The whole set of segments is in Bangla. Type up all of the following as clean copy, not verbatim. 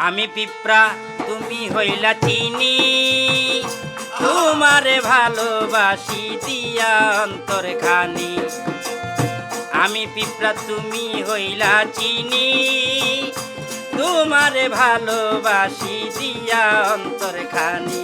আমি পিঁপড়া তুমি হইলা চিনি, তোমারে ভালোবাসি দিয়া অন্তর খানি। আমি পিঁপড়া তুমি হইলা চিনি, তোমারে ভালোবাসি দিয়া অন্তর খানি।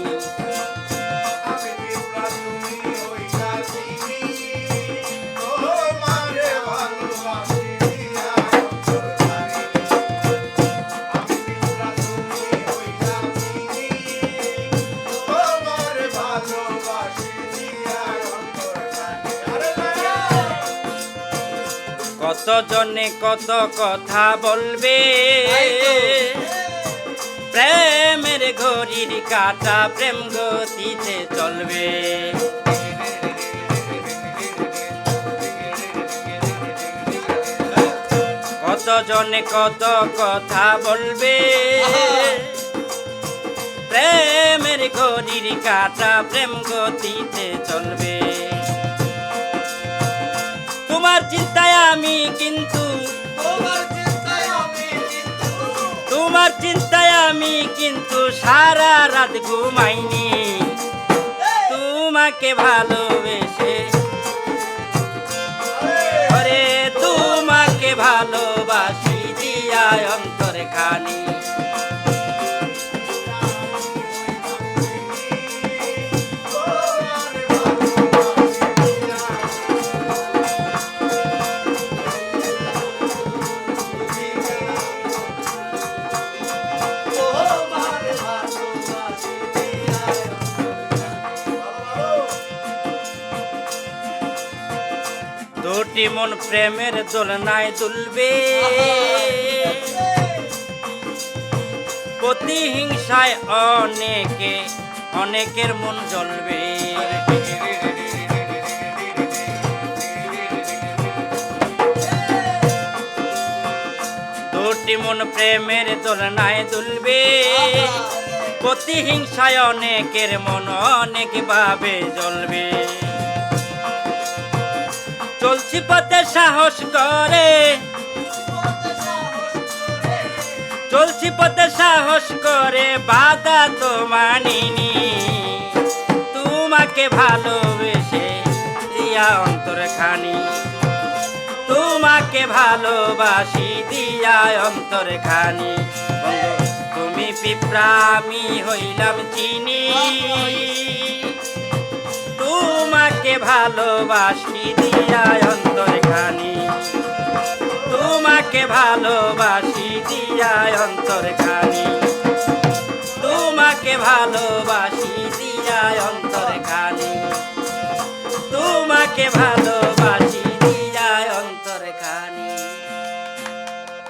কত জনে কত কথা বলবে, প্রেমের ঘড়ির কাঁটা প্রেম গতিতে চলবে। কত জনে কত কথা বলবে, প্রেমের ঘড়ির কাঁটা প্রেম গতিতে চলবে। তোমার চিন্তায় আমি কিন্তু, তোমার চিন্তায় আমি কিন্তু সারা রাত ঘুমাইনি। তোমাকে ভালোবেসে, আরে তোমাকে ভালোবাসি দিয়া অন্তর খানি। দুটি মন প্রেমের দোলনায় দুলবে, প্রতিহিংসায় অনেকের মন জ্বলবে। দুটি মন প্রেমের দোলনায় দুলবে, প্রতিহিংসায় অনেকের মন অনেক ভাবে জ্বলবে। চলছি পথে সাহস করে, চলছি পথে সাহস করে বাধা তো মানিনি। তোমাকে ভালোবেসে দিয়া অন্তর খানি, তোমাকে ভালোবাসি দিয়া অন্তর খানি। তুমি পিঁপড়া আমি হইলাম চিনি, তোমাকে ভালোবাসি দিয়া অন্তর খানি। তোমাকে ভালোবাসি দিয়া অন্তর খানি। তোমাকে ভালোবাসি দিয়া অন্তর খানি। তোমাকে ভালো